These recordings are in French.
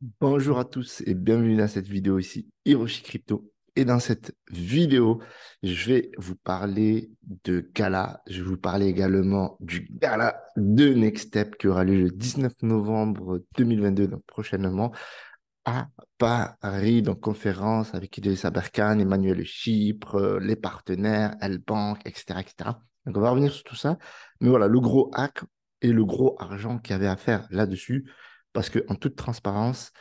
Bonjour à tous et bienvenue dans cette vidéo ici, Hiroshi Crypto. Et dans cette vidéo, je vais vous parler de gala. Je vais vous parler également du gala de Next Step qui aura lieu le 19 novembre 2022, donc prochainement, à Paris, donc conférence avec Idriss Aberkane, Emmanuel Chypre, les partenaires, L-Bank, etc., etc. Donc on va revenir sur tout ça. Mais voilà, le gros hack et le gros argent qu'il y avait à faire là-dessus, parce que en toute transparence,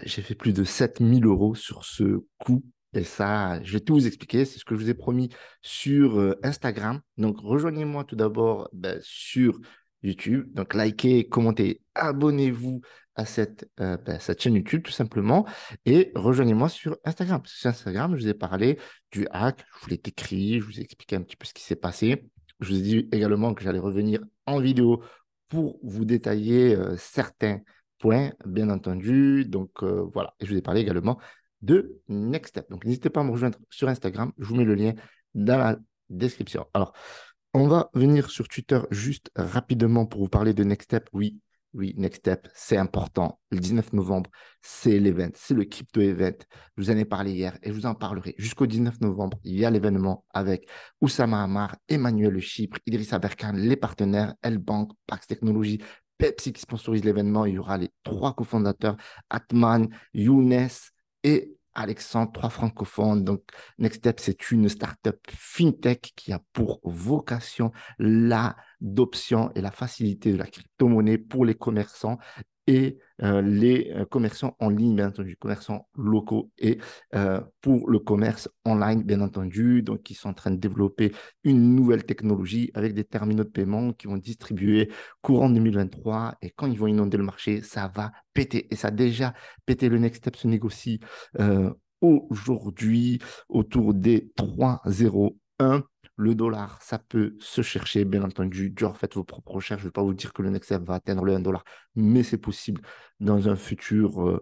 j'ai fait plus de 7 000 € sur ce coup. Et ça, je vais tout vous expliquer. C'est ce que je vous ai promis sur Instagram. Donc, rejoignez-moi tout d'abord sur YouTube. Donc, likez, commentez, abonnez-vous à cette chaîne YouTube, tout simplement. Et rejoignez-moi sur Instagram. Parce que sur Instagram, je vous ai parlé du hack. Je vous l'ai écrit, je vous ai expliqué un petit peu ce qui s'est passé. Je vous ai dit également que j'allais revenir en vidéo pour vous détailler certains points, bien entendu. Donc, voilà. Et je vous ai parlé également de Next Step. Donc, n'hésitez pas à me rejoindre sur Instagram. Je vous mets le lien dans la description. Alors, on va venir sur Twitter juste rapidement pour vous parler de Next Step. Oui, oui, Next Step, c'est important. Le 19 novembre, c'est l'event, c'est le crypto event. Je vous en ai parlé hier et je vous en parlerai. Jusqu'au 19 novembre, il y a l'événement avec Oussama Hamar, Emmanuel Le Chypre, Idriss Aberkane, les partenaires, L-Bank, Pax Technologies, Pepsi qui sponsorise l'événement. Il y aura les trois cofondateurs, Atman, Younes et Alexandre, trois francophones. Donc, Next Step, c'est une startup fintech qui a pour vocation l'adoption et la facilité de la crypto-monnaie pour les commerçants et les commerçants en ligne, bien entendu, commerçants locaux et pour le commerce online, bien entendu. Donc, ils sont en train de développer une nouvelle technologie avec des terminaux de paiement qui vont distribuer courant 2023 et quand ils vont inonder le marché, ça va péter. Et ça a déjà pété. Le Next Step se négocie euh, aujourd'hui autour des 3,01. Le dollar, ça peut se chercher, bien entendu. Genre, faites vos propres recherches. Je ne vais pas vous dire que le Next Step va atteindre le 1 dollar, mais c'est possible dans un futur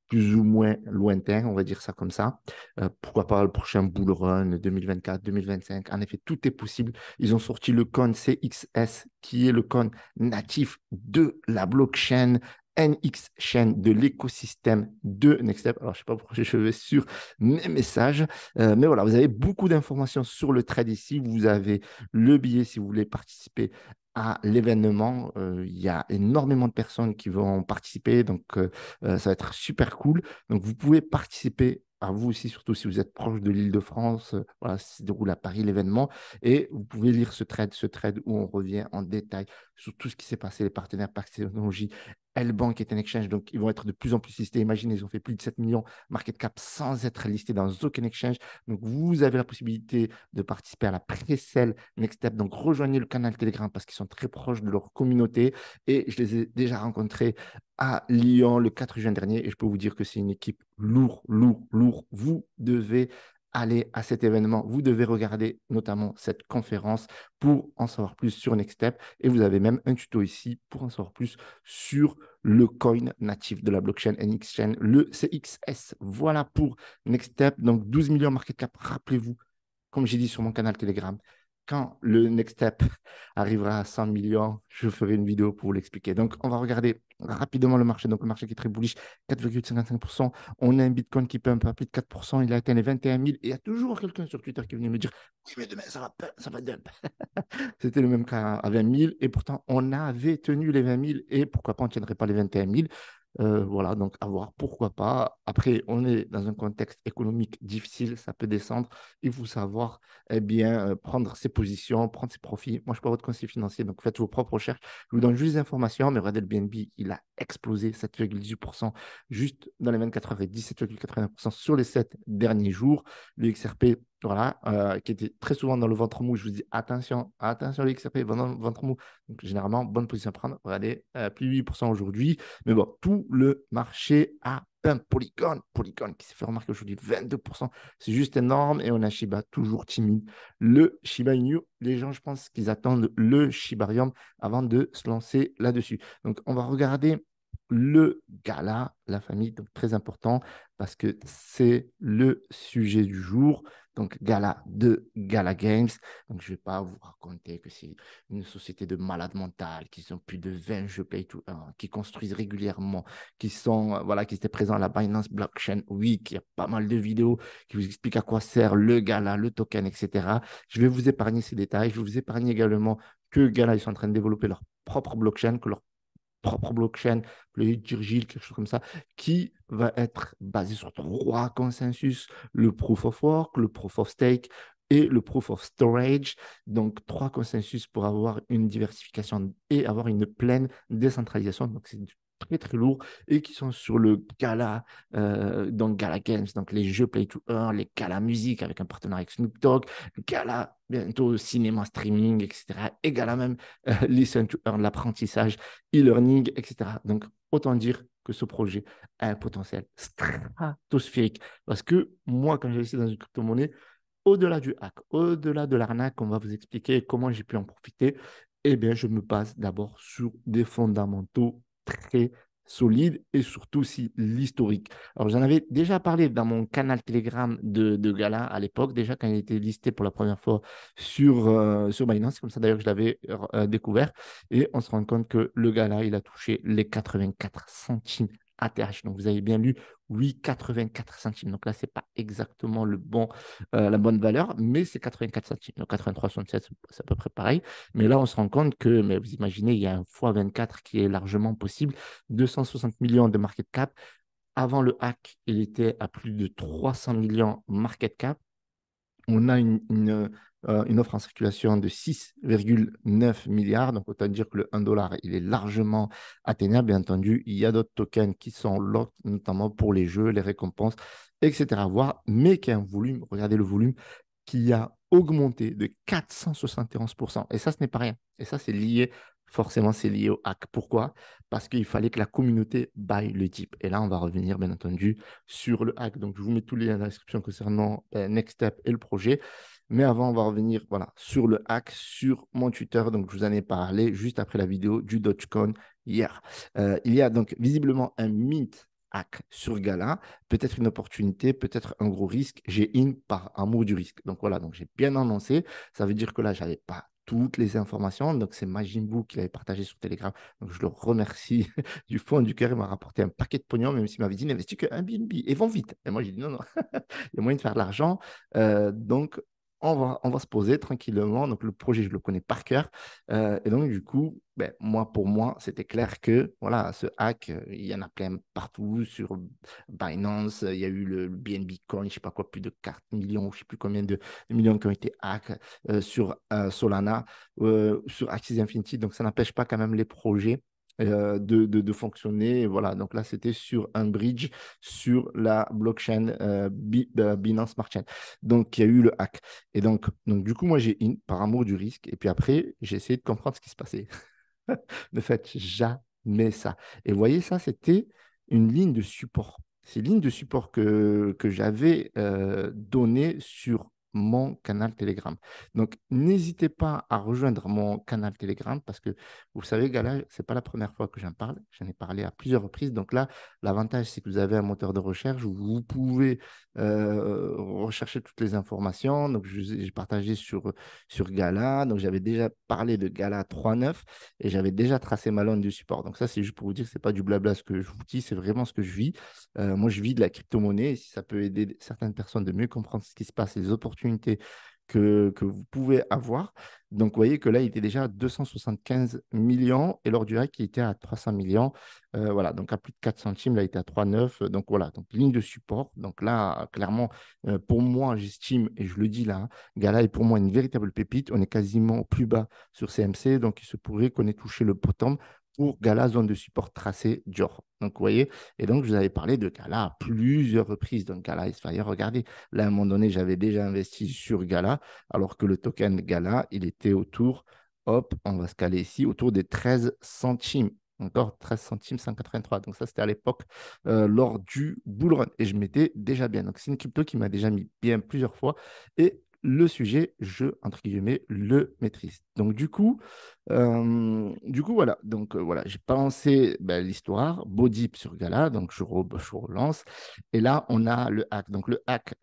plus ou moins lointain, on va dire ça comme ça. Pourquoi pas le prochain bull run 2024, 2025. En effet, tout est possible. Ils ont sorti le coin CXS, qui est le coin natif de la blockchain NX chain de l'écosystème de Nextstep. Alors, je ne sais pas pourquoi je vais sur mes messages, mais voilà, vous avez beaucoup d'informations sur le trade ici. Vous avez le billet si vous voulez participer à l'événement. Il y a énormément de personnes qui vont participer, donc ça va être super cool. Donc, vous pouvez participer à vous aussi, surtout si vous êtes proche de l'Île-de-France. Voilà, ça se déroule à Paris l'événement. Et vous pouvez lire ce trade où on revient en détail sur tout ce qui s'est passé, les partenaires Pax Technologies, L-Bank est un exchange, donc ils vont être de plus en plus listés. Imaginez, ils ont fait plus de 7 millions market cap sans être listés dans aucun exchange. Donc, vous avez la possibilité de participer à la pré-sale Next Step. Donc, rejoignez le canal Telegram parce qu'ils sont très proches de leur communauté et je les ai déjà rencontrés à Lyon le 4 juin dernier et je peux vous dire que c'est une équipe lourd, lourd, lourd. Vous devez aller à cet événement, vous devez regarder notamment cette conférence pour en savoir plus sur Next Step et vous avez même un tuto ici pour en savoir plus sur le coin natif de la blockchain NXChain, le CXS. Voilà pour Next Step, donc 12 millions market cap, rappelez-vous, comme j'ai dit sur mon canal Telegram, quand le Next Step arrivera à 100 millions, je ferai une vidéo pour vous l'expliquer. Donc, on va regarder rapidement le marché. Donc, le marché qui est très bullish, 4,55%. On a un Bitcoin qui peut un peu à plus de 4%. Il a atteint les 21 000. Et il y a toujours quelqu'un sur Twitter qui est venu me dire, oui, mais demain, ça va dump. C'était le même cas à 20 000. Et pourtant, on avait tenu les 20 000. Et pourquoi pas, on ne tiendrait pas les 21 000. Voilà, donc à voir, pourquoi pas. Après, on est dans un contexte économique difficile, ça peut descendre. Il faut savoir bien, prendre ses positions, prendre ses profits. Moi, je ne suis pas votre conseiller financier, donc faites vos propres recherches. Je vous donne juste des informations, mais regardez le BNB, il a explosé 7,18% juste dans les 24 heures et 17,89% sur les 7 derniers jours. Le XRP, voilà, qui était très souvent dans le ventre mou. Je vous dis attention, attention, le XRP, ventre mou. Donc, généralement, bonne position à prendre. Regardez, plus de 8% aujourd'hui. Mais bon, tout le marché a un Polygon qui s'est fait remarquer aujourd'hui 22%. C'est juste énorme. Et on a Shiba toujours timide. Le Shiba Inu, les gens, je pense qu'ils attendent le Shibarium avant de se lancer là-dessus. Donc, on va regarder le gala, la famille, donc très important parce que c'est le sujet du jour. Donc, gala de Gala Games. Donc, je ne vais pas vous raconter que c'est une société de malades mentales, qui ont plus de 20 jeux Play to Earn, qui construisent régulièrement, qui sont, voilà, qui étaient présents à la Binance Blockchain Week. Il y a pas mal de vidéos qui vous expliquent à quoi sert le Gala, le token, etc. Je vais vous épargner ces détails. Je vais vous épargner également que Gala, ils sont en train de développer leur propre blockchain, que leur propre blockchain, le Dirgil, quelque chose comme ça, qui va être basé sur trois consensus, le Proof of Work, le Proof of Stake et le Proof of Storage. Donc, trois consensus pour avoir une diversification et avoir une pleine décentralisation. Donc, c'est très, très lourd et qui sont sur le Gala, donc Gala Games, donc les jeux Play to Earn, les Gala Musique avec un partenariat avec Snoop Dogg, Gala bientôt cinéma streaming, etc. Et Gala même Listen to Earn, l'apprentissage e-learning, etc. Donc, autant dire que ce projet a un potentiel stratosphérique. Parce que moi, quand j'ai investi dans une crypto-monnaie, au-delà du hack, au-delà de l'arnaque, on va vous expliquer comment j'ai pu en profiter. Eh bien, je me base d'abord sur des fondamentaux très solides et surtout aussi l'historique. Alors, j'en avais déjà parlé dans mon canal Telegram de Gala à l'époque, déjà quand il était listé pour la première fois sur Binance. C'est comme ça d'ailleurs que je l'avais découvert. Et on se rend compte que le Gala, il a touché les 84 centimes ATH. Donc, vous avez bien lu, oui, 84 centimes. Donc là, ce n'est pas exactement la bonne valeur, mais c'est 84 centimes. Donc 83,67, c'est à peu près pareil. Mais là, on se rend compte que, mais vous imaginez, il y a un x24 qui est largement possible. 260 millions de market cap. Avant le hack, il était à plus de 300 millions market cap. On a une offre en circulation de 6,9 milliards. Donc, autant dire que le 1 dollar, il est largement atteignable. Bien entendu, il y a d'autres tokens qui sont là, notamment pour les jeux, les récompenses, etc. Voir, mais qui a un volume, regardez le volume, qui a augmenté de 471%. Et ça, ce n'est pas rien. Et ça, c'est lié, forcément, c'est lié au hack. Pourquoi? Parce qu'il fallait que la communauté buy le type. Et là, on va revenir, bien entendu, sur le hack. Donc, je vous mets tous les liens dans la description concernant Next Step et le projet. Mais avant, on va revenir voilà, sur le hack, sur mon Twitter. Donc, je vous en ai parlé juste après la vidéo du Dogecoin hier. Il y a donc visiblement un mint hack sur Gala, peut-être une opportunité, peut-être un gros risque. J'ai in par amour du risque. Donc voilà, donc j'ai bien annoncé. Ça veut dire que là, je n'avais pas toutes les informations. Donc c'est Majimbu qui l'avait partagé sur Telegram. Donc je le remercie du fond du cœur. Il m'a rapporté un paquet de pognon, même s'il m'avait dit n'investis que un BNB et vont vite. Et moi, j'ai dit non, non, il y a moyen de faire de l'argent. Donc, on va se poser tranquillement. Donc, le projet, je le connais par cœur. Et donc, du coup, ben, pour moi, c'était clair que voilà, ce hack, il y en a plein partout sur Binance. Il y a eu le BNB Coin, je ne sais pas quoi, plus de 4 millions, je ne sais plus combien de millions qui ont été hacked sur Solana, sur Axie Infinity. Donc, ça n'empêche pas quand même les projets de fonctionner. Voilà, donc là, c'était sur un bridge sur la blockchain Binance Smart Chain. Donc, il y a eu le hack. Et donc du coup, moi, j'ai in par amour du risque. Et puis après, j'ai essayé de comprendre ce qui se passait. Ne faites jamais ça. Et vous voyez, ça, c'était une ligne de support. C'est une ligne de support que j'avais donnée sur mon canal Telegram. Donc, n'hésitez pas à rejoindre mon canal Telegram parce que, vous savez, Gala, ce n'est pas la première fois que j'en parle. J'en ai parlé à plusieurs reprises. Donc là, l'avantage, c'est que vous avez un moteur de recherche où vous pouvez rechercher toutes les informations. Donc, j'ai partagé sur Gala. Donc, j'avais déjà parlé de Gala 3.9 et j'avais déjà tracé ma ligne du support. Donc ça, c'est juste pour vous dire que ce n'est pas du blabla ce que je vous dis, c'est vraiment ce que je vis. Moi, je vis de la crypto-monnaie. Et si ça peut aider certaines personnes de mieux comprendre ce qui se passe, les opportunités que vous pouvez avoir. Donc, vous voyez que là, il était déjà à 275 millions et lors du hack, il était à 300 millions. Voilà, donc à plus de 4 centimes, là, il était à 3,9. Donc, voilà, donc ligne de support. Donc là, clairement, pour moi, j'estime, et je le dis là, hein, Gala est pour moi une véritable pépite. On est quasiment au plus bas sur CMC, donc il se pourrait qu'on ait touché le bottom pour Gala, zone de support tracée Dior. Donc, vous voyez, et donc je vous avais parlé de Gala à plusieurs reprises. Donc, Gala Isfire, regardez, là, à un moment donné, j'avais déjà investi sur Gala, alors que le token Gala, il était autour, hop, on va se caler ici, autour des 13 centimes. Encore 13 centimes 183. Donc, ça, c'était à l'époque lors du bull run. Et je m'étais déjà bien. Donc, c'est une crypto qui m'a déjà mis bien plusieurs fois. Et le sujet, entre guillemets, le maîtrise. Donc, voilà. Donc, voilà, j'ai balancé ben, l'histoire, Bodip sur Gala, donc je relance. Et là, on a le hack. Donc, le hack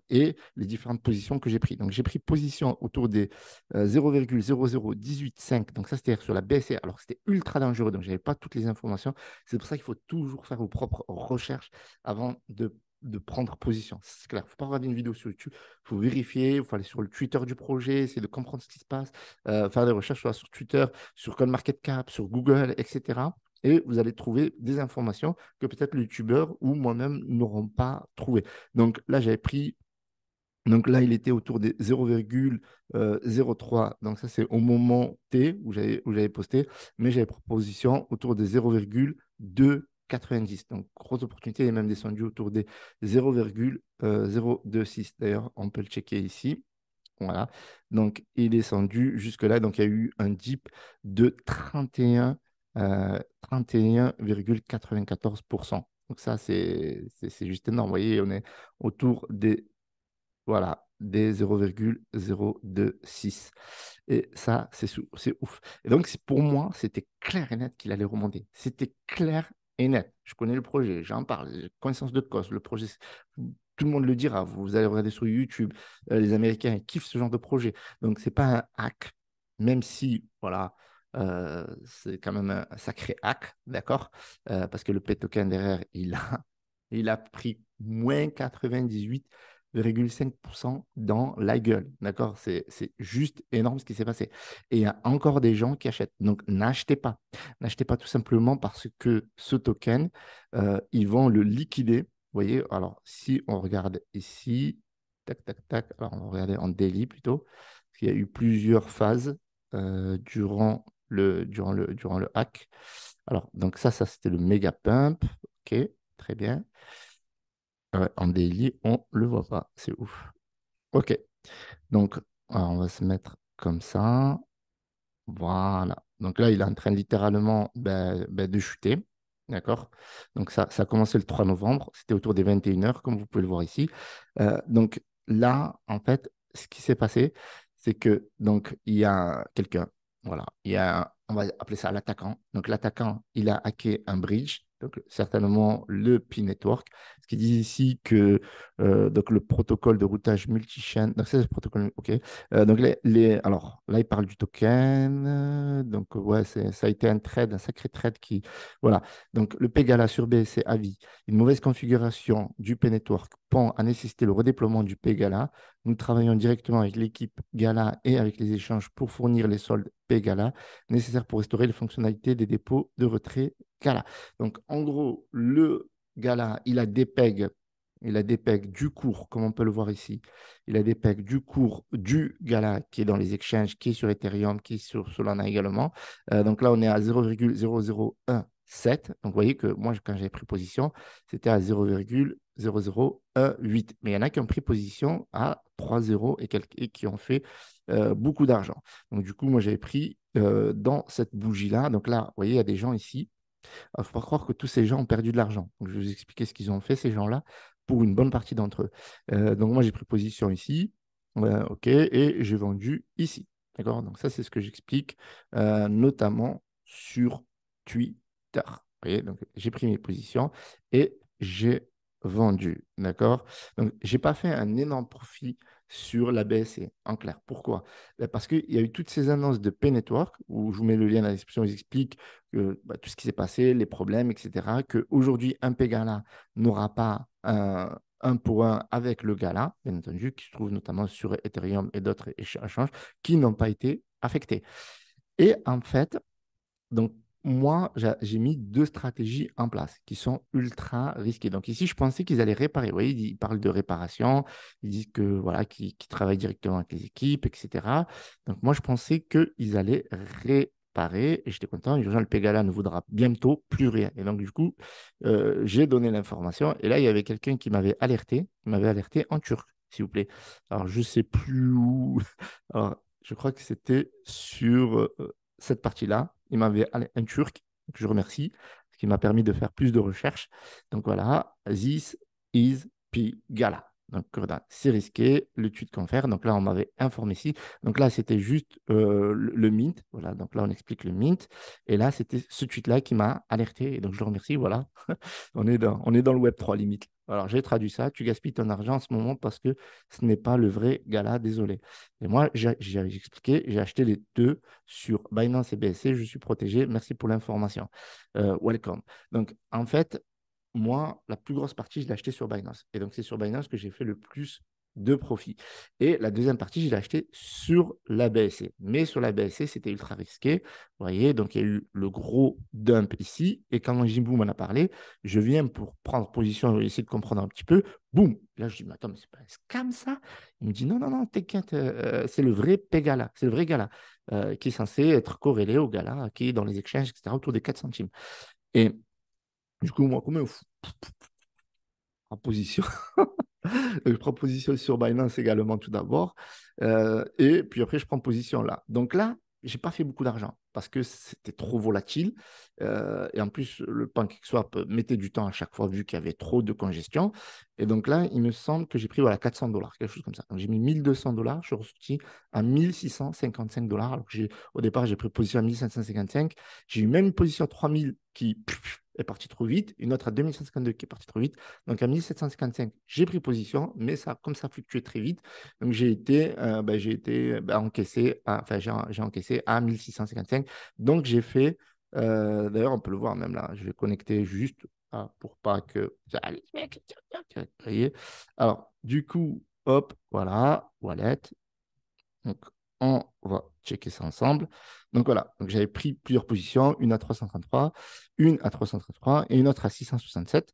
et les différentes positions que j'ai prises. Donc, j'ai pris position autour des 0,00185. Donc, ça, c'était sur la BSC. Alors, c'était ultra dangereux. Donc, je n'avais pas toutes les informations. C'est pour ça qu'il faut toujours faire vos propres recherches avant de prendre position. C'est clair. Il ne faut pas regarder une vidéo sur YouTube. Il faut vérifier. Il faut aller sur le Twitter du projet, essayer de comprendre ce qui se passe, faire des recherches soit sur Twitter, sur CoinMarketCap, sur Google, etc. Et vous allez trouver des informations que peut-être le youtubeur ou moi-même n'auront pas trouvées. Donc là, j'avais pris donc là, il était autour des 0,03. Donc ça, c'est au moment T où j'avais posté. Mais j'avais proposition autour des 0,290. Donc grosse opportunité. Il est même descendu autour des 0,026. D'ailleurs, on peut le checker ici. Voilà. Donc il est descendu jusque-là. Donc il y a eu un dip de 31,94%. Donc ça, c'est juste énorme. Vous voyez, on est autour des voilà, des 0,026. Et ça, c'est ouf. Et donc, pour moi, c'était clair et net qu'il allait remonter. C'était clair et net. Je connais le projet, j'en parle, j'ai connaissance de cause. Le projet, tout le monde le dira. Vous allez regarder sur YouTube, les Américains ils kiffent ce genre de projet. Donc, ce n'est pas un hack, même si, voilà, c'est quand même un sacré hack, d'accord? Parce que le P-token derrière, il a pris moins 98,5% dans la gueule. D'accord? C'est juste énorme ce qui s'est passé. Et il y a encore des gens qui achètent. Donc, n'achetez pas. N'achetez pas tout simplement parce que ce token, ils vont le liquider. Vous voyez, alors si on regarde ici, tac, tac, tac, alors on va regarder en daily plutôt, parce qu'il y a eu plusieurs phases durant le hack. Alors, donc ça c'était le méga pump. OK, très bien. Ouais, en daily, on ne le voit pas. C'est ouf. OK. Donc, alors, on va se mettre comme ça. Voilà. Donc là, il est en train littéralement de chuter. D'accord? Donc, ça a commencé le 3 novembre. C'était autour des 21 heures, comme vous pouvez le voir ici. Donc là, en fait, ce qui s'est passé, c'est que donc il y a quelqu'un. Voilà. On va appeler ça l'attaquant. Donc, l'attaquant, il a hacké un bridge. Donc, certainement le Pi Network. Ce qui dit ici que donc le protocole de routage multi-chaîne. Donc, c'est le protocole. OK. Donc, alors là, il parle du token. Donc, ouais, ça a été un trade, un sacré trade qui. Voilà. Donc, le Pegala sur BSC avis. Une mauvaise configuration du P-Network Pont a nécessité le redéploiement du P-Gala. Nous travaillons directement avec l'équipe Gala et avec les échanges pour fournir les soldes P-Gala nécessaires pour restaurer les fonctionnalités des dépôts de retrait Gala. Donc, en gros, le Gala, il a des pegs du cours, comme on peut le voir ici. Il a des pegs du cours du Gala qui est dans les exchanges, qui est sur Ethereum, qui est sur Solana également. Donc là, on est à 0,0017. Donc vous voyez que moi, quand j'avais pris position, c'était à 0,0018. Mais il y en a qui ont pris position à 3,0 et qui ont fait beaucoup d'argent. Donc du coup, moi, j'avais pris dans cette bougie-là. Donc là, vous voyez, il y a des gens ici. Il ne faut pas croire que tous ces gens ont perdu de l'argent. Donc, je vais vous expliquer ce qu'ils ont fait, ces gens-là, pour une bonne partie d'entre eux. Donc, moi, j'ai pris position ici. OK, et j'ai vendu ici. D'accord? Donc, ça, c'est ce que j'explique, notamment sur Twitter. Vous voyez? Donc, j'ai pris mes positions et j'ai vendu. D'accord? Donc, je n'ai pas fait un énorme profit sur la BSC, en clair. Pourquoi? Parce qu'il y a eu toutes ces annonces de P-Network, où je vous mets le lien dans la description, ils expliquent tout ce qui s'est passé, les problèmes, etc. Qu'aujourd'hui, un P-Gala n'aura pas un pour un avec le Gala, bien entendu, qui se trouve notamment sur Ethereum et d'autres échanges qui n'ont pas été affectés. Et en fait, donc, moi, j'ai mis deux stratégies en place qui sont ultra risquées. Donc ici, je pensais qu'ils allaient réparer. Vous voyez, ils parlent de réparation, ils disent que voilà, qu'ils travaillent directement avec les équipes, etc. Donc moi, je pensais qu'ils allaient réparer et j'étais content. Urgent, le Pegala ne voudra bientôt plus rien. Et donc, du coup, j'ai donné l'information. Et là, il y avait quelqu'un qui m'avait alerté en turc, s'il vous plaît. Alors, je ne sais plus où. Alors, je crois que c'était sur cette partie-là. Il m'avait un Turc, que je remercie, qui m'a permis de faire plus de recherches. Donc voilà, this is Pigala. Donc, c'est risqué, le tweet qu'on fait. Donc là, on m'avait informé ici. Donc là, c'était juste le mint. Voilà, donc là, on explique le mint. Et là, c'était ce tweet-là qui m'a alerté. Et donc, je le remercie. Voilà, on est dans le Web3 limite. Alors, j'ai traduit ça. Tu gaspilles ton argent en ce moment parce que ce n'est pas le vrai gala, désolé. Et moi, j'ai expliqué, j'ai acheté les deux sur Binance et BSC. Je suis protégé. Merci pour l'information. Welcome. Donc, en fait, moi, la plus grosse partie, je l'ai acheté sur Binance. Et donc, c'est sur Binance que j'ai fait le plus de profit. Et la deuxième partie, je l'ai acheté sur la BSC. Mais sur la BSC, c'était ultra risqué. Vous voyez, donc il y a eu le gros dump ici. Et quand Jimbo m'en a parlé, je viens pour prendre position et essayer de comprendre un petit peu. Boum! Là, je dis, mais attends, mais c'est pas un scam ça? Il me dit, non, non, non, t'inquiète, c'est le vrai Pegala, c'est le vrai Gala qui est censé être corrélé au Gala qui est dans les exchanges, etc., autour des 4 centimes. Et du coup, moi, comme un fou, en position. Je prends position sur Binance également tout d'abord. Et puis après, je prends position là. Donc là, j'ai pas fait beaucoup d'argent parce que c'était trop volatile. Et en plus, le PancakeSwap mettait du temps à chaque fois vu qu'il y avait trop de congestion. Et donc là, il me semble que j'ai pris voilà, $400, quelque chose comme ça. Donc j'ai mis $1 200, je suis ressorti à $1 655. Alors que au départ, j'ai pris position à 1 555. J'ai eu même une position à 3000 qui est partie trop vite, une autre à 2152 qui est partie trop vite. Donc à 1755, j'ai pris position, mais ça, comme ça fluctuait très vite, donc j'ai été encaissé, enfin j'ai encaissé à 1655. Donc j'ai fait, d'ailleurs on peut le voir même là, je vais connecter juste pour pas que... Vous voyez. Alors du coup, hop, voilà, wallet. Donc, on va checker ça ensemble. Donc voilà, donc j'avais pris plusieurs positions, une à 333, une à 333 et une autre à 667.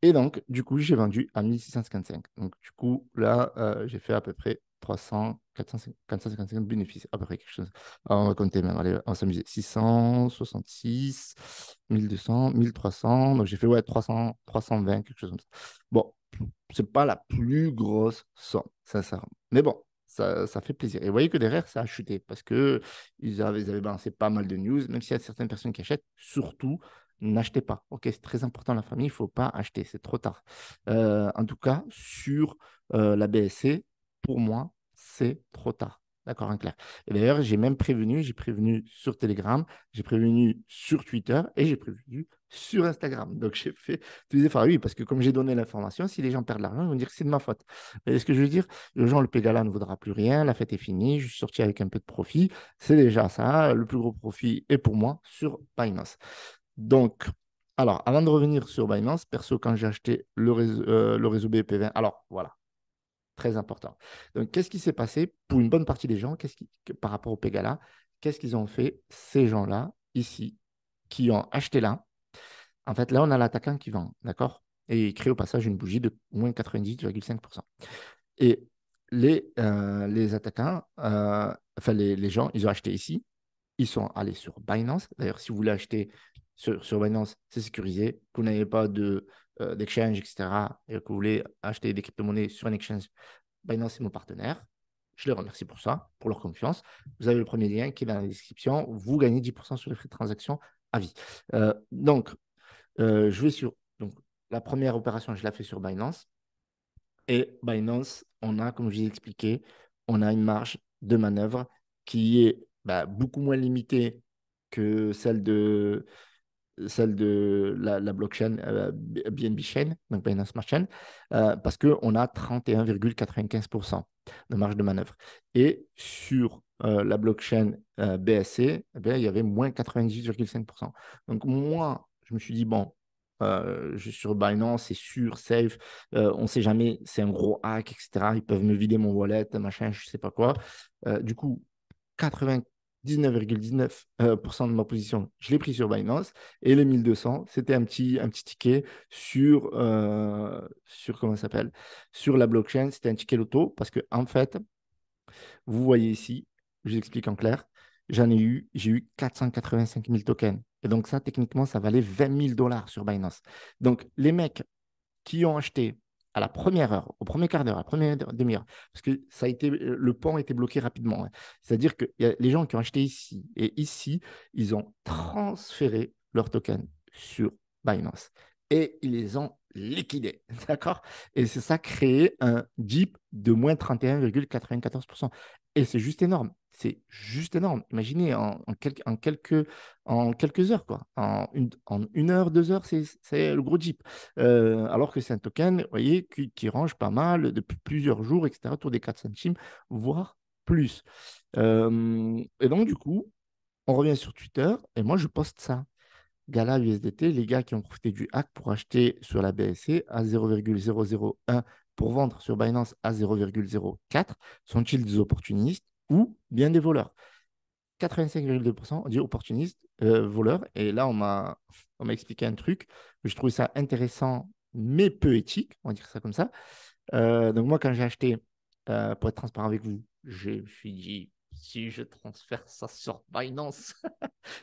Et donc, du coup, j'ai vendu à 1655. Donc, du coup, là, j'ai fait à peu près 300, 400, 455 de bénéfices, à peu près quelque chose. Alors, on va compter même, allez, on va s'amuser. 666, 1200, 1300. Donc, j'ai fait, ouais, 300, 320, quelque chose comme ça. Bon, c'est pas la plus grosse somme, sincèrement. Mais bon, ça fait plaisir. Et vous voyez que derrière, ça a chuté parce que ils avaient balancé pas mal de news, même s'il y a certaines personnes qui achètent, surtout n'achetez pas. Ok, c'est très important la famille, il ne faut pas acheter, c'est trop tard. En tout cas, sur la BSC, pour moi, c'est trop tard. D'accord, hein, clair. Et d'ailleurs, j'ai prévenu sur Telegram, j'ai prévenu sur Twitter et j'ai prévenu sur Instagram. Donc, j'ai fait tous les efforts. Oui, parce que comme j'ai donné l'information, si les gens perdent l'argent, ils vont dire que c'est de ma faute. Et ce que je veux dire, le genre, le Pégala ne vaudra plus rien, la fête est finie, je suis sorti avec un peu de profit. C'est déjà ça. Le plus gros profit est pour moi sur Binance. Donc, alors, avant de revenir sur Binance, perso, quand j'ai acheté le réseau BEP20, alors voilà, très important. Donc, qu'est-ce qui s'est passé pour une bonne partie des gens par rapport au Pegala? Qu'est-ce qu'ils ont fait, ces gens-là, ici, qui ont acheté là? En fait, là, on a l'attaquant qui vend, d'accord? Et il crée au passage une bougie de moins 98,5%. Et les attaquants, enfin les gens, ils ont acheté ici, ils sont allés sur Binance. D'ailleurs, si vous voulez acheter sur Binance, c'est sécurisé. Que vous n'avez pas d'exchange, etc., et que vous voulez acheter des crypto-monnaies sur un exchange, Binance est mon partenaire. Je les remercie pour ça, pour leur confiance. Vous avez le premier lien qui est dans la description. Vous gagnez 10% sur les frais de transaction à vie. Donc, je vais sur. Donc, la première opération, je la fais sur Binance. Et Binance, on a, comme je vous ai expliqué, on a une marge de manœuvre qui est beaucoup moins limitée que celle de la blockchain BNB Chain, donc Binance Smart Chain, parce qu'on a 31,95% de marge de manœuvre. Et sur la blockchain BSC, eh bien, il y avait moins 98,5%. Donc moi, je me suis dit, bon, je suis sur Binance, c'est sûr, safe, on ne sait jamais, c'est un gros hack, etc. Ils peuvent me vider mon wallet, machin, je ne sais pas quoi. Du coup, 99,19% de ma position, je l'ai pris sur Binance. Et les 1200, c'était un petit ticket sur comment ça s'appelle? Sur la blockchain. C'était un ticket loto parce que, en fait, vous voyez ici, je vous explique en clair, j'ai eu 485 000 tokens. Et donc, ça, techniquement, ça valait $20 000 sur Binance. Donc, les mecs qui ont acheté à la première heure, au premier quart d'heure, à la première demi-heure, parce que le pont a été bloqué rapidement, hein. C'est-à-dire que les gens qui ont acheté ici et ici, ils ont transféré leur token sur Binance. et ils les ont liquidés. D'accord? Et c'est ça créé un dip de moins 31,94%. Et c'est juste énorme. C'est juste énorme. Imaginez en quelques heures, quoi. En une heure, 2 heures, c'est le gros dip. Alors que c'est un token, vous voyez, qui range pas mal depuis plusieurs jours, etc., autour des 4 centimes, voire plus. Et donc, du coup, on revient sur Twitter et moi, je poste ça. Gala USDT, les gars qui ont profité du hack pour acheter sur la BSC à 0,001 pour vendre sur Binance à 0,04 sont-ils des opportunistes ou bien des voleurs? 85,2% ont dit opportunistes, voleurs. Et là, on m'a expliqué un truc que je trouvais ça intéressant, mais peu éthique, on va dire ça comme ça. Donc moi, quand j'ai acheté, pour être transparent avec vous, je me suis dit, si je transfère ça sur Binance,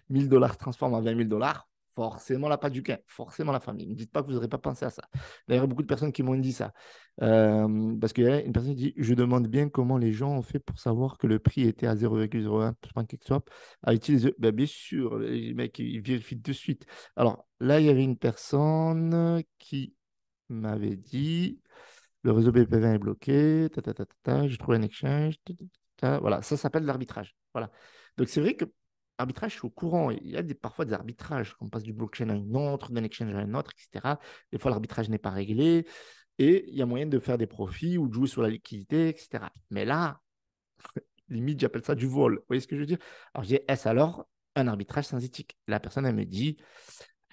1000 $ transforme en 20 000 $, forcément la pas du gain, forcément la famille. Ne dites pas que vous n'aurez pas pensé à ça. D'ailleurs, il y a beaucoup de personnes qui m'ont dit ça. Parce qu'il y a une personne qui dit, je demande bien comment les gens ont fait pour savoir que le prix était à 0,01 PancakeSwap. A utilisé, ben, bien sûr, les mecs, ils vérifient de suite. Alors là, il y avait une personne qui m'avait dit, le réseau BPV est bloqué, j'ai trouvé un exchange, voilà, ça s'appelle l'arbitrage. Voilà. Donc c'est vrai que arbitrage, je suis au courant. Il y a parfois des arbitrages, on passe du blockchain à une autre, d'un exchange à un autre, etc. Des fois, l'arbitrage n'est pas réglé et il y a moyen de faire des profits ou de jouer sur la liquidité, etc. Mais là, limite, j'appelle ça du vol. Vous voyez ce que je veux dire? Alors, je dis, est-ce alors un arbitrage sans éthique? La personne, elle me dit,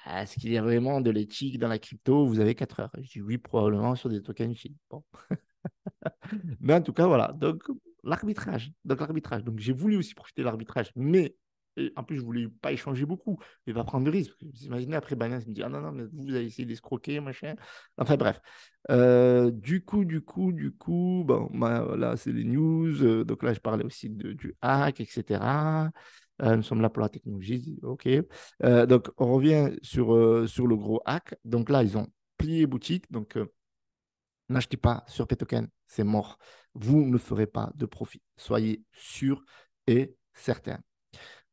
est-ce qu'il y a vraiment de l'éthique dans la crypto? Vous avez 4 heures. Je dis oui, probablement sur des tokens utile. Bon. Mais en tout cas, voilà. Donc, l'arbitrage. Donc, j'ai voulu aussi profiter de l'arbitrage. Mais, et en plus, je voulais pas échanger beaucoup. Je ne vais pas prendre de risques. Vous imaginez, après, Binance me dit, ah non, non, mais vous avez essayé d'escroquer, machin. Enfin, bref. Du coup, bon, là, c'est les news. Donc là, je parlais aussi du hack, etc. Nous sommes là pour la technologie. OK. Donc, on revient sur le gros hack. Donc là, ils ont plié boutique. Donc, n'achetez pas sur Petoken, c'est mort. Vous ne ferez pas de profit. Soyez sûr et certain.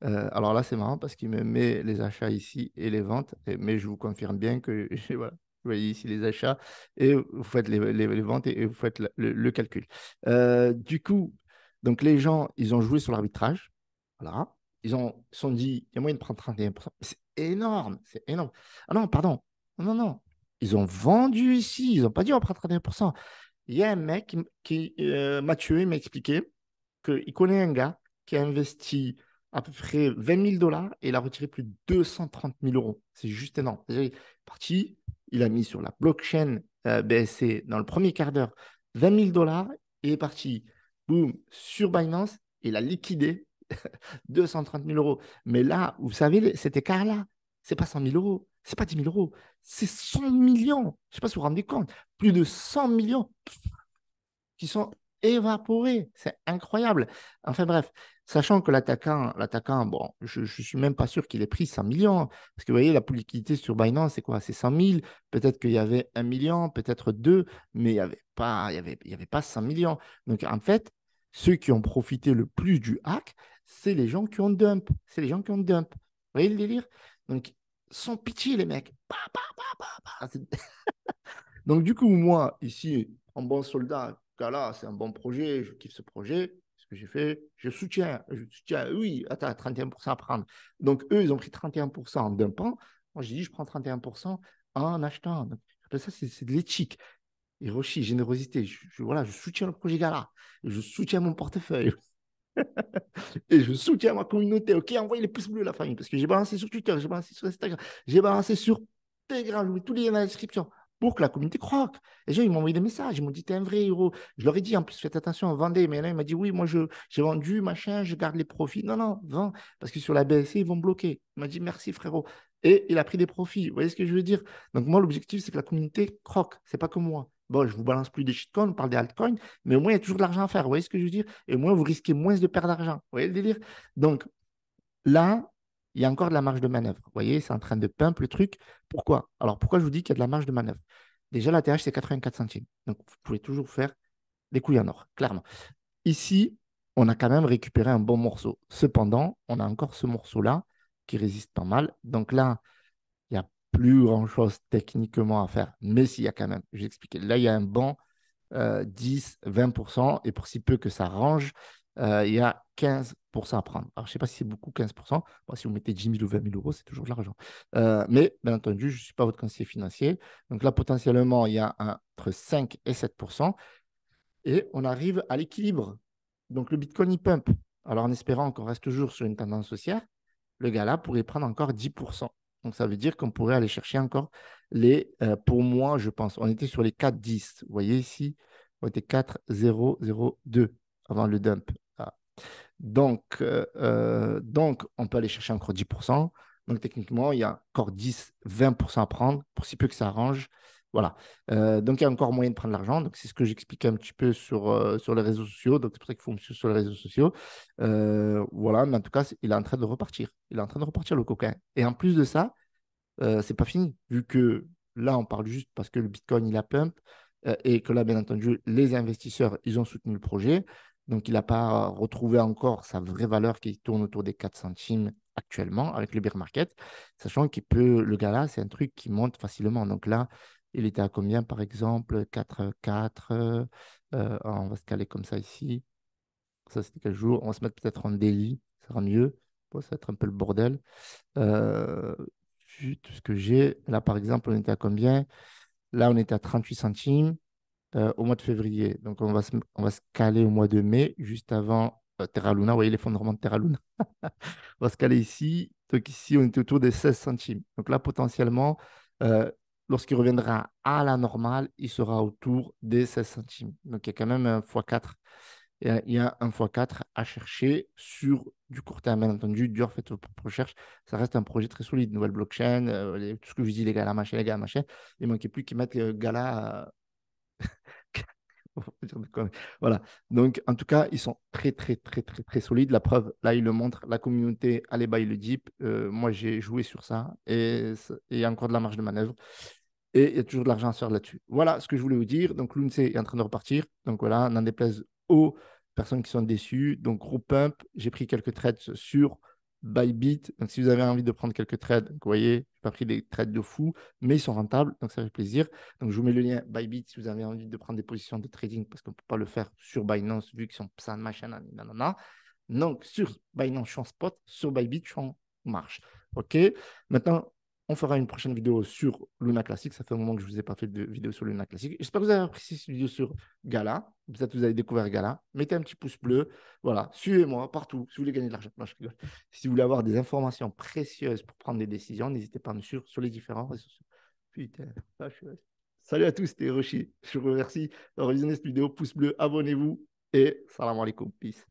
Alors là, c'est marrant parce qu'il me met les achats ici et les ventes, mais je vous confirme bien que voilà, vous voyez ici les achats et vous faites les ventes et vous faites le calcul. Du coup, donc les gens, ils ont joué sur l'arbitrage. Voilà. Ils sont dit, il y a moyen de prendre 31%. C'est énorme, c'est énorme. Ah non, pardon. Non, non, non. Ils ont vendu ici. Ils n'ont pas dit on prend 31%. Il y a un mec Mathieu, il m'a expliqué qu'il connaît un gars qui a investi à peu près 20 000 $ et il a retiré plus de 230 000 €. C'est juste énorme. C'est-à-dire, il est parti, il a mis sur la blockchain BSC dans le premier quart d'heure 20 000 $, il est parti, boum, sur Binance, il a liquidé 230 000 €. Mais là, vous savez, cet écart-là, c'est pas 100 000 €, c'est pas 10 000 €, c'est 100 millions. Je ne sais pas si vous vous rendez compte. Plus de 100 millions qui sont évaporés. C'est incroyable. Enfin bref, sachant que l'attaquant, bon, je ne suis même pas sûr qu'il ait pris 100 millions. Parce que vous voyez, la liquidité sur Binance, c'est quoi? C'est 100 000. Peut-être qu'il y avait 1 million, peut-être deux, mais il y avait pas 100 millions. Donc en fait, ceux qui ont profité le plus du hack, c'est les gens qui ont dump. C'est les gens qui ont dump. Vous voyez le délire? Donc, sans pitié, les mecs. Donc, du coup, moi, ici, en bon soldat, là, c'est un bon projet, je kiffe ce projet. Ce que j'ai fait, je soutiens, oui, attends, 31% à prendre. Donc, eux, ils ont pris 31% en dumpant. Moi, j'ai dit, je prends 31% en achetant. Donc, ça, c'est de l'éthique. Hiroshi, générosité. Voilà, je soutiens le projet Gala. Et je soutiens mon portefeuille. Et je soutiens ma communauté. OK, envoyez les pouces bleus, la famille. Parce que j'ai balancé sur Twitter, j'ai balancé sur Instagram, j'ai balancé sur Telegram, je mets tous les liens dans la description pour que la communauté croque. Les gens, ils m'ont envoyé des messages. Ils m'ont dit, t'es un vrai héros. Je leur ai dit, en plus, faites attention, vendez. Mais là, il m'a dit, oui, moi, j'ai vendu, machin, je garde les profits. Non, non, vends. Parce que sur la BSC, ils vont bloquer. Il m'a dit, merci, frérot. Et il a pris des profits. Vous voyez ce que je veux dire? Donc, moi, l'objectif, c'est que la communauté croque. C'est pas comme moi. Bon, je vous balance plus des shitcoins, on parle des altcoins, mais au moins, il y a toujours de l'argent à faire. Vous voyez ce que je veux dire? Et au moins, vous risquez moins de perdre d'argent. Vous voyez le délire? Donc, là, il y a encore de la marge de manœuvre. Vous voyez, c'est en train de pump le truc. Pourquoi? Alors, pourquoi je vous dis qu'il y a de la marge de manœuvre? Déjà, la TH, c'est 84 centimes. Donc, vous pouvez toujours faire des couilles en or, clairement. Ici, on a quand même récupéré un bon morceau. Cependant, on a encore ce morceau-là qui résiste pas mal. Donc là, il y a plus grand-chose techniquement à faire. Mais s'il y a quand même, je vais expliquer. Là, il y a un banc 10-20%, et pour si peu que ça range, il y a 15% à prendre. Alors, je ne sais pas si c'est beaucoup, 15%. Bon, si vous mettez 10 000 ou 20 000 euros, c'est toujours de l'argent. Mais, bien entendu, je ne suis pas votre conseiller financier. Donc là, potentiellement, il y a entre 5 et 7%, et on arrive à l'équilibre. Donc, le Bitcoin, il pump. Alors, en espérant qu'on reste toujours sur une tendance haussière, le gars-là pourrait prendre encore 10%. Donc, ça veut dire qu'on pourrait aller chercher encore pour moi, je pense, on était sur les 4,10. Vous voyez ici, on était 4,002 avant le dump. Ah. Donc, on peut aller chercher encore 10%. Donc, techniquement, il y a encore 10-20% à prendre, pour si peu que ça arrange. Voilà. Donc, il y a encore moyen de prendre l'argent. Donc, c'est ce que j'expliquais un petit peu sur les réseaux sociaux. Donc, c'est pour ça qu'il faut me suivre sur les réseaux sociaux. Voilà. Mais en tout cas, il est en train de repartir. Il est en train de repartir, le coquin. Et en plus de ça, c'est pas fini, vu que là, on parle juste parce que le Bitcoin, il a pump, et que là, bien entendu, les investisseurs, ils ont soutenu le projet. Donc, il n'a pas retrouvé encore sa vraie valeur qui tourne autour des 4 centimes actuellement avec le bear market, sachant qu'il peut, le gars là, c'est un truc qui monte facilement. Donc là, il était à combien, par exemple? 4,4. On va se caler comme ça ici. Ça, c'était quel jour? On va se mettre peut-être en daily, ça sera mieux. Bon, ça va être un peu le bordel. Euh, Vu tout ce que j'ai. Là, par exemple, on était à combien? Là, on était à 38 centimes au mois de février. Donc, on va se caler au mois de mai, juste avant Terra Luna. Vous voyez l'effondrement de Terra Luna. On va se caler ici. Donc, ici, on était autour des 16 centimes. Donc, là, potentiellement, euh, lorsqu'il reviendra à la normale, il sera autour des 16 centimes. Donc, il y a quand même un x4. Il y a un x4 à chercher sur du court terme, bien entendu. Dior, faites vos propres recherches. Ça reste un projet très solide. Nouvelle blockchain, tout ce que je dis, les gars, la machin, les gars, la machin. Il ne manquait plus qu'ils mettent le gala. Voilà. Donc, en tout cas, ils sont très, très, très, très, très solides. La preuve, là, ils le montrent. La communauté, allez, bah, il le dit. Moi, j'ai joué sur ça, et il y a encore de la marge de manœuvre. Et il y a toujours de l'argent à se faire là-dessus. Voilà ce que je voulais vous dire. Donc, l'UNC est en train de repartir. Donc, voilà, n'en déplaise aux personnes qui sont déçues. Donc, gros pump. J'ai pris quelques trades sur Bybit. Donc, si vous avez envie de prendre quelques trades, donc, vous voyez, je n'ai pas pris des trades de fou, mais ils sont rentables. Donc, ça fait plaisir. Donc, je vous mets le lien Bybit si vous avez envie de prendre des positions de trading, parce qu'on ne peut pas le faire sur Binance vu qu'ils sont ça, machin, nanana. Donc, sur Binance, je suis en spot. Sur Bybit, je suis en marche. OK. Maintenant, on fera une prochaine vidéo sur Luna Classic. Ça fait un moment que je ne vous ai pas fait de vidéo sur Luna Classic. J'espère que vous avez apprécié cette vidéo sur Gala. Peut-être que vous avez découvert Gala. Mettez un petit pouce bleu. Voilà, suivez-moi partout si vous voulez gagner de l'argent. Non, je rigole. Si vous voulez avoir des informations précieuses pour prendre des décisions, n'hésitez pas à me suivre sur les différents réseaux sociaux. Putain, salut à tous, c'était Hiroshi. Je vous remercie d'avoir visionné cette vidéo. Pouce bleu, abonnez-vous et salam alaikum. Peace.